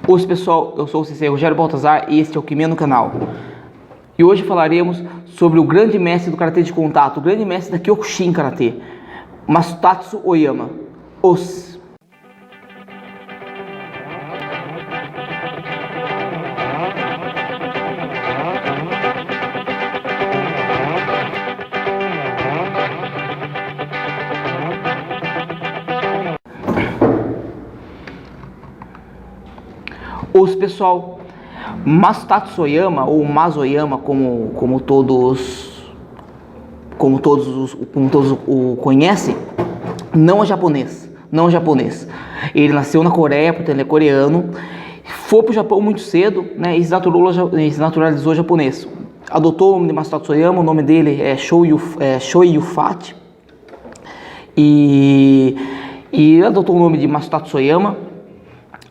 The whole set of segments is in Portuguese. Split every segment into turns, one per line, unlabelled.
Oi pessoal, eu sou o Sensei Rogério Baltazar e este é o Kimen no canal. E hoje falaremos sobre o grande mestre do Karatê de contato, o grande mestre da Kyokushin Karatê, Masutatsu Oyama. Pessoal, Masutatsu Oyama ou Mas-Oyama, como todos o conhecem, não é japonês. Ele nasceu na Coreia, portanto ele é coreano, foi para o Japão muito cedo, né, e se naturalizou japonês. Adotou o nome de Masutatsu Oyama, o nome dele é Shoi Yufati, e adotou o nome de Masutatsu Oyama.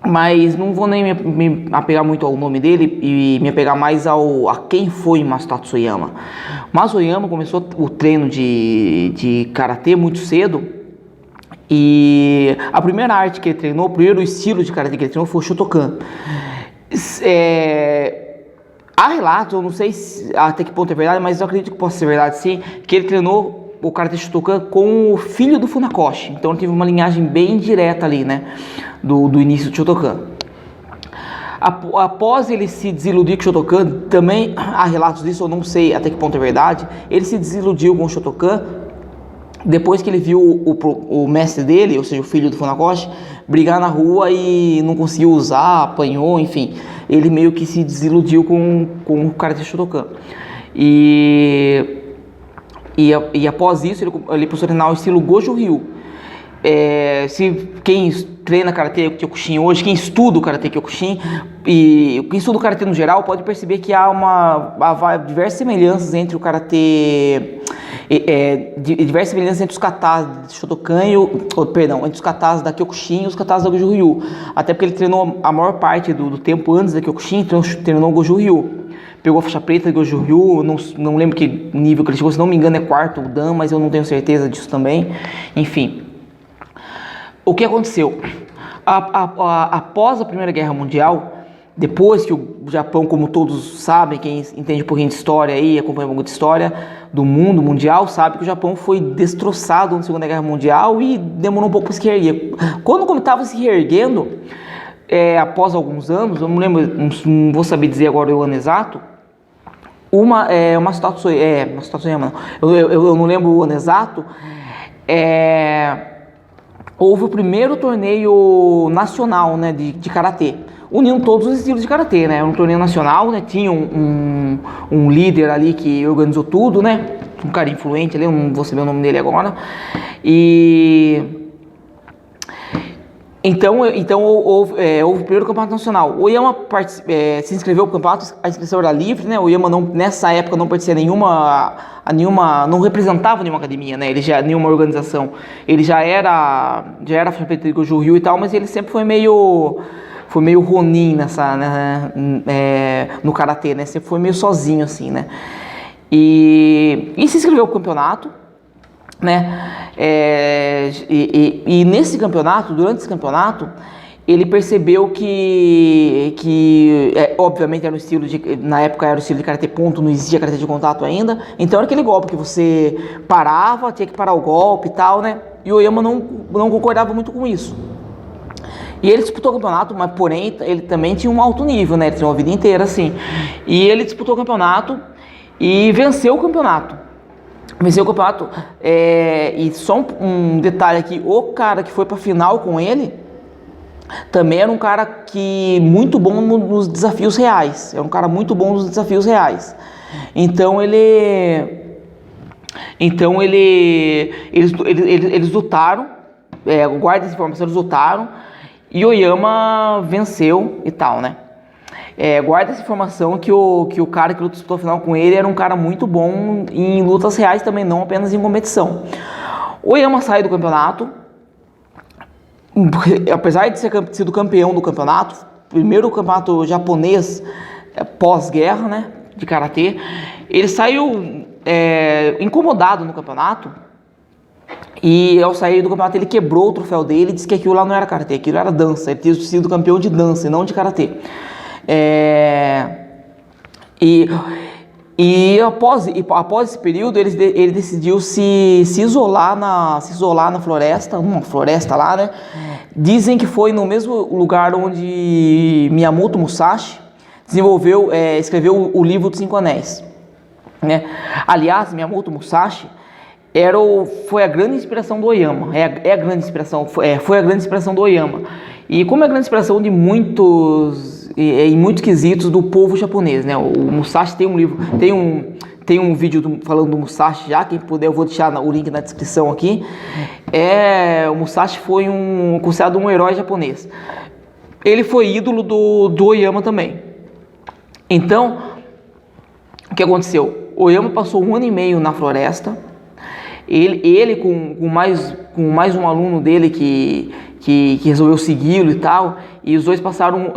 Mas não vou nem me apegar muito ao nome dele e me apegar mais a quem foi Masutatsu Oyama. Mas-Oyama começou o treino de Karatê muito cedo. E a primeira arte que ele treinou, o primeiro estilo de Karatê que ele treinou foi o Shotokan. Há relatos, eu não sei até que ponto é verdade, mas eu acredito que possa ser verdade sim, que ele treinou o Karatê Shotokan com o filho do Funakoshi. Então ele teve uma linhagem bem direta ali, né, do início do Shotokan. Após ele se desiludir com o Shotokan, também há relatos disso, eu não sei até que ponto é verdade, ele se desiludiu com o Shotokan depois que ele viu o mestre dele, ou seja, o filho do Funakoshi, brigar na rua e não conseguiu usar, apanhou, enfim. Ele meio que se desiludiu com o Karatê Shotokan. E após isso, ele passou a treinar o estilo Goju Ryu. Se quem treina Karatê Kyokushin hoje, quem estuda o Karatê Kyokushin e quem estuda o Karatê no geral, pode perceber que há diversas semelhanças entre o Karatê, diversas semelhanças entre os katas de Shotokan entre os katas da Kyokushin e os katas da Goju Ryu. Até porque ele treinou a maior parte do tempo antes da Kyokushin, treinou o Goju Ryu. Pegou a faixa preta de Goju Ryu, não lembro que nível que ele chegou, se não me engano é quarto Dan, mas eu não tenho certeza disso também. Enfim, o que aconteceu? Após a Primeira Guerra Mundial, depois que o Japão, como todos sabem, quem entende um pouquinho de história aí, acompanha um pouco de história do mundo mundial, sabe que o Japão foi destroçado na Segunda Guerra Mundial e demorou um pouco para se reerguer. Quando estava se reerguendo, após alguns anos, eu não lembro, não vou saber dizer agora o ano exato, Masutatsu Oyama, eu não lembro o ano exato, houve o primeiro torneio nacional, né, de Karatê, unindo todos os estilos de Karatê, né, um torneio nacional, né, tinha um líder ali que organizou tudo, né, um cara influente ali, eu não vou saber o nome dele agora, Então houve o primeiro campeonato nacional. O Oyama se inscreveu para o campeonato, a inscrição era livre, né? O Oyama nessa época não pertencia não representava nenhuma academia, né? Nenhuma organização. Ele já era faixa preta de Goju Ryu e tal, mas ele sempre foi meio Ronin no karatê, né? Sempre foi meio sozinho assim, né? E se inscreveu para o campeonato, né? Nesse campeonato, durante esse campeonato, ele percebeu que obviamente era um estilo na época era o estilo de karatê ponto, não existia karatê de contato ainda, então era aquele golpe que você parava, tinha que parar o golpe e tal, né? E o Oyama não concordava muito com isso. E ele disputou o campeonato, mas porém ele também tinha um alto nível, né? Ele tinha uma vida inteira assim. E ele disputou o campeonato e venceu o campeonato. E só um detalhe aqui, o cara que foi para a final com ele também era um cara muito bom nos desafios reais. Então eles lutaram, guarda essa informação, eles lutaram e Oyama venceu e tal, né? Guarda essa informação que o cara que disputou a final com ele era um cara muito bom em lutas reais também, não apenas em competição. O Oyama sai do campeonato, apesar de ter sido campeão do campeonato, primeiro campeonato japonês pós-guerra, né, de karatê, ele saiu incomodado no campeonato E ao sair do campeonato ele quebrou o troféu dele e disse que aquilo lá não era karatê, aquilo era dança. Ele tinha sido campeão de dança e não de karatê. E após esse período ele decidiu se isolar na floresta, uma floresta lá, né? Dizem que foi no mesmo lugar onde Miyamoto Musashi escreveu o livro dos Cinco Anéis, né? Aliás, Miyamoto Musashi foi a grande inspiração do Oyama. Foi a grande inspiração do Oyama. E como é a grande inspiração de em muitos quesitos do povo japonês, né? O Musashi tem um livro, tem um vídeo falando do Musashi já, quem puder eu vou deixar o link na descrição aqui. O Musashi foi considerado um herói japonês. Ele foi ídolo do Oyama também. Então, o que aconteceu? O Oyama passou 1 ano e meio na floresta. Ele com mais um aluno dele que resolveu segui-lo e tal, e os dois passaram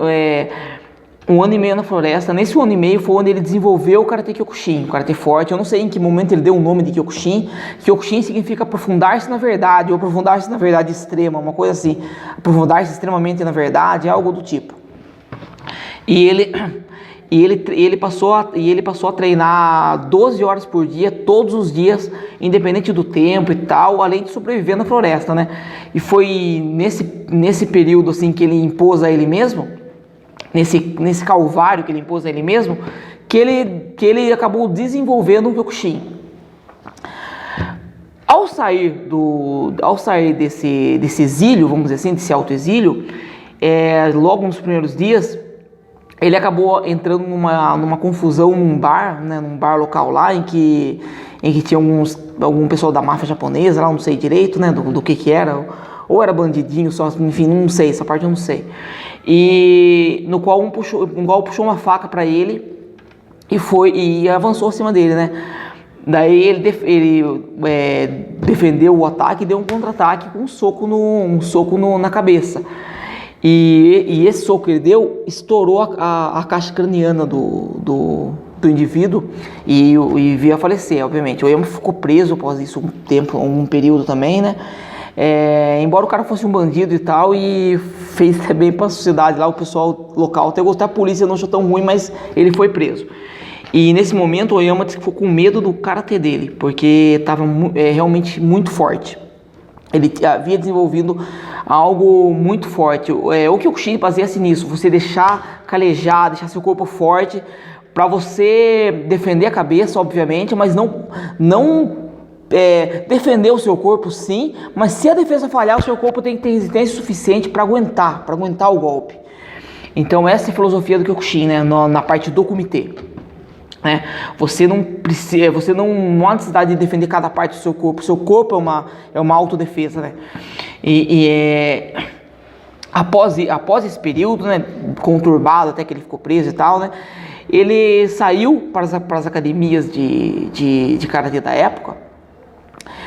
1 ano e meio na floresta. Nesse 1 ano e meio foi onde ele desenvolveu o Karate Kyokushin, o Karate forte. Eu não sei em que momento ele deu o nome de Kyokushin. Kyokushin significa aprofundar-se na verdade, ou aprofundar-se na verdade extrema, uma coisa assim, aprofundar-se extremamente na verdade, algo do tipo. E ele passou a treinar 12 horas por dia, todos os dias, independente do tempo e tal, além de sobreviver na floresta, né? E foi nesse período assim que ele impôs a ele mesmo, nesse calvário que ele impôs a ele mesmo, que ele acabou desenvolvendo o Kyokushin. Ao sair desse exílio, vamos dizer assim, desse autoexílio, logo nos primeiros dias, ele acabou entrando numa confusão num bar, né, num bar local lá, em que tinha algum pessoal da máfia japonesa lá, não sei direito, né, do que era, ou era bandidinho, só, enfim, não sei, essa parte eu não sei. E no qual um puxou uma faca para ele e avançou acima dele, né. Daí ele defendeu o ataque e deu um contra-ataque com um soco na cabeça. E esse soco que ele deu estourou a caixa craniana do indivíduo e veio a falecer, obviamente. O Oyama ficou preso após isso um período também, né? Embora o cara fosse um bandido e tal, e fez bem pra sociedade lá, o pessoal local até gostou, a polícia não achou tão ruim, mas ele foi preso. E nesse momento o Oyama ficou com medo do karatê dele, porque estava realmente muito forte. Ele havia desenvolvido algo muito forte. O Kyokushin baseia-se nisso, você deixar calejar, deixar seu corpo forte, para você defender a cabeça, obviamente, mas não defender o seu corpo, sim, mas se a defesa falhar, o seu corpo tem que ter resistência suficiente para aguentar o golpe. Então essa é a filosofia do Kyokushin, né, na parte do comitê. Você não há necessidade de defender cada parte do seu corpo. O seu corpo é uma autodefesa, né? Após esse período, né, conturbado, até que ele ficou preso e tal, né, ele saiu para as academias de karatê da época,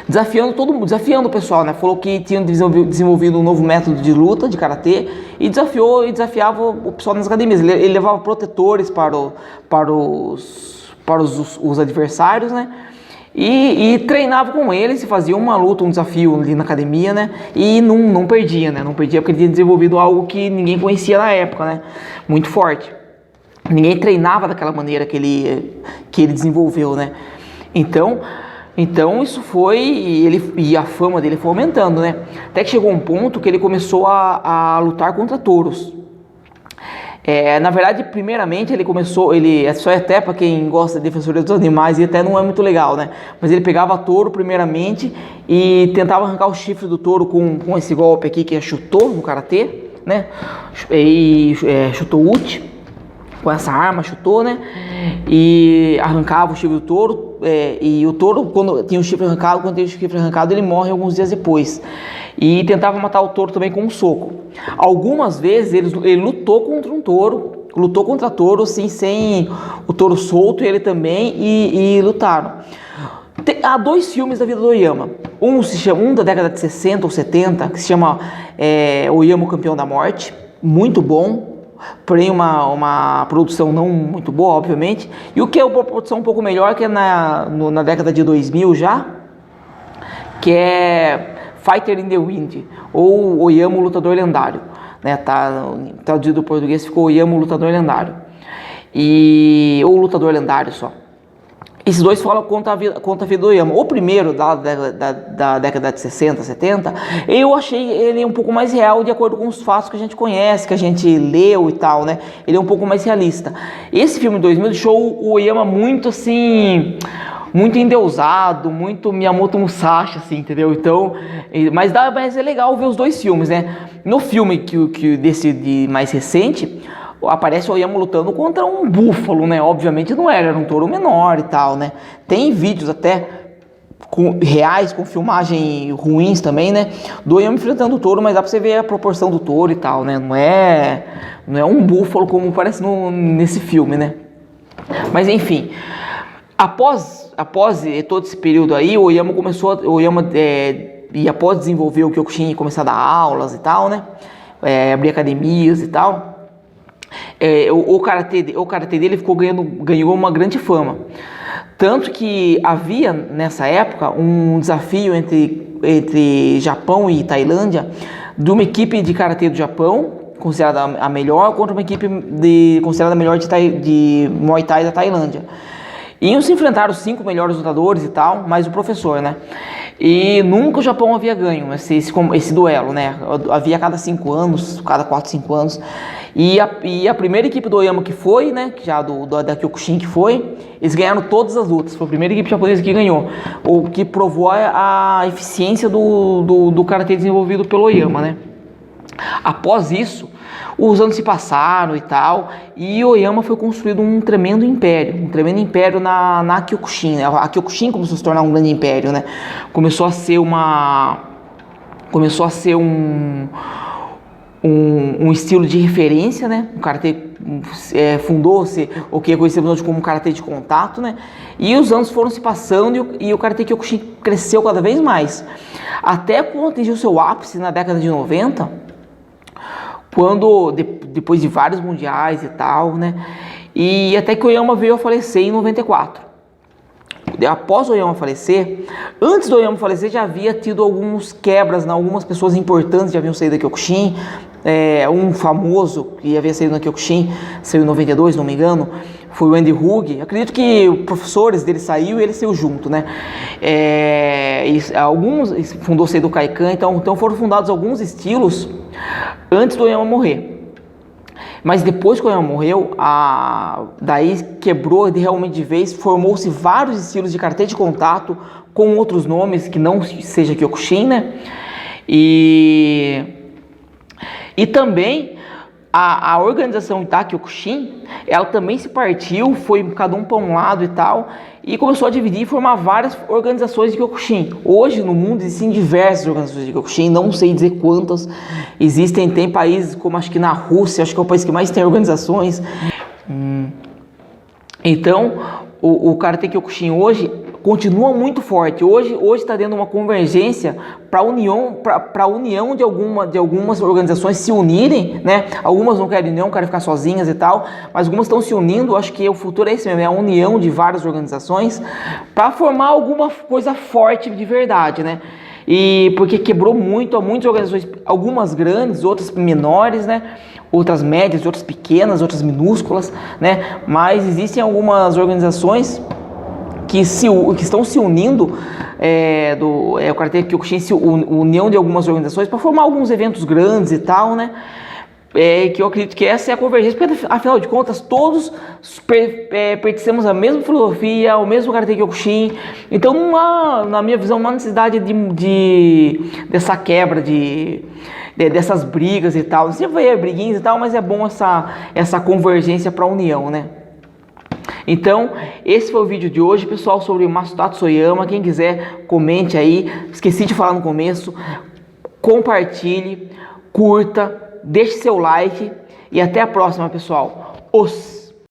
desafiando o pessoal, né? Falou que tinha desenvolvido um novo método de luta de karatê e desafiava o pessoal nas academias. Ele levava protetores para os adversários, né? E treinava com eles, e fazia uma luta, um desafio ali na academia, né? E não perdia, né? Não perdia porque ele tinha desenvolvido algo que ninguém conhecia na época, né? Muito forte. Ninguém treinava daquela maneira que ele desenvolveu, né? Então isso foi, e a fama dele foi aumentando, né? Até que chegou um ponto que ele começou a lutar contra touros. Na verdade, primeiramente só é até para quem gosta de defensoria dos animais, e até não é muito legal, né? Mas ele pegava touro primeiramente e tentava arrancar o chifre do touro com esse golpe aqui que é chutô no karatê, né? Chutô uchi, com essa arma chutou, né? E arrancava o chifre do touro. E o touro, quando tem o chifre arrancado, ele morre alguns dias depois. E tentava matar o touro também com um soco. Algumas vezes ele lutou contra touro, assim, sem o touro solto, ele também, e lutaram. Há 2 filmes da vida do Oyama. Um da década de 60 ou 70, que se chama Oyama, o Campeão da Morte. Muito bom. Porém uma produção não muito boa, obviamente. E o que é uma produção um pouco melhor, que é na década de 2000 já, que é Fighter in the Wind, ou Oyama, o Lutador Lendário, né? Tá traduzido do português, ficou Oyama, o Lutador Lendário, ou Lutador Lendário só. Esses dois falam contra a vida do Oyama. O primeiro, da década de 60, 70, eu achei ele um pouco mais real, de acordo com os fatos que a gente conhece, que a gente leu e tal, né? Ele é um pouco mais realista. Esse filme de 2000 deixou o Oyama muito assim, muito endeusado, muito Miyamoto Musashi, assim, entendeu? Então, mas é legal ver os dois filmes, né? No filme desse mais recente, aparece o Oyama lutando contra um búfalo, né? Obviamente não era um touro menor e tal, né? Tem vídeos até reais, com filmagem ruins também, né? Do Oyama enfrentando o touro, mas dá pra você ver a proporção do touro e tal, né? Não é um búfalo como parece nesse filme, né? Mas enfim, após todo esse período aí, o Oyama e após desenvolver o Kyokushin e começar a dar aulas e tal, né? Abrir academias e tal. O karatê dele ganhou uma grande fama. Tanto que havia nessa época um desafio entre Japão e Tailândia, de uma equipe de karatê do Japão, considerada a melhor, contra uma equipe considerada a melhor de Muay Thai da Tailândia. Iam se enfrentar os 5 melhores lutadores e tal, mais o professor, né? E nunca o Japão havia ganho esse duelo, né? Havia a cada 5 anos, cada 4, 5 anos. E a primeira equipe do Oyama que foi, né? Já da Kyokushin que foi, eles ganharam todas as lutas. Foi a primeira equipe japonesa que ganhou. O que provou a eficiência do karatê desenvolvido pelo Oyama, né? Após isso, os anos se passaram e tal, e Oyama foi construído um tremendo império na Kyokushin, né? A Kyokushin começou a se tornar um grande império, né? Começou a ser um estilo de referência, né? O karatê fundou-se o que é conhecido hoje como karatê de contato, né? E os anos foram se passando e o karatê Kyokushin cresceu cada vez mais, até quando atingiu seu ápice na década de 90, quando depois de vários mundiais e tal, né? E até que o Oyama veio a falecer em 94. Após o Oyama falecer, antes do Oyama falecer, já havia tido alguns quebras, algumas pessoas importantes já haviam saído da Kyokushin. Um famoso que havia saído da Kyokushin, saiu em 92, não me engano, foi o Andy Hug. Acredito que os professores dele saiu e ele saiu junto, né? Alguns fundou-se do Kaikan, então foram fundados alguns estilos antes do Oyama morrer. Mas depois que o Oyama morreu, daí quebrou realmente de vez, formou-se vários estilos de karatê de contato com outros nomes que não seja Kyokushin, né? E também a organização Ita Kyokushin, ela também se partiu, foi cada um para um lado e tal, e começou a dividir e formar várias organizações de Kyokushin. Hoje no mundo existem diversas organizações de Kyokushin, não sei dizer quantas existem. Tem países como acho que na Rússia, acho que é o país que mais tem organizações. Então o Karate Kyokushin hoje continua muito forte. Hoje está dando uma convergência para a união de algumas organizações se unirem, né? Algumas não querem união, querem ficar sozinhas e tal, mas algumas estão se unindo. Acho que o futuro é esse mesmo, é a união de várias organizações para formar alguma coisa forte de verdade, né? E porque quebrou muitas organizações, algumas grandes, outras menores, né? Outras médias, outras pequenas, outras minúsculas, né? Mas existem algumas organizações que estão se unindo, o Karate Kyokushin, união de algumas organizações para formar alguns eventos grandes e tal, né? Que eu acredito que essa é a convergência, porque afinal de contas todos pertencemos à mesma filosofia, ao mesmo Karate Kyokushin. Então na minha visão não há necessidade dessa quebra, dessas brigas e tal. Sempre vai haver briguinhas e tal, mas é bom essa convergência para a união, né? Então, esse foi o vídeo de hoje, pessoal, sobre o Masutatsu Oyama. Quem quiser, comente aí. Esqueci de falar no começo. Compartilhe, curta, deixe seu like e até a próxima, pessoal.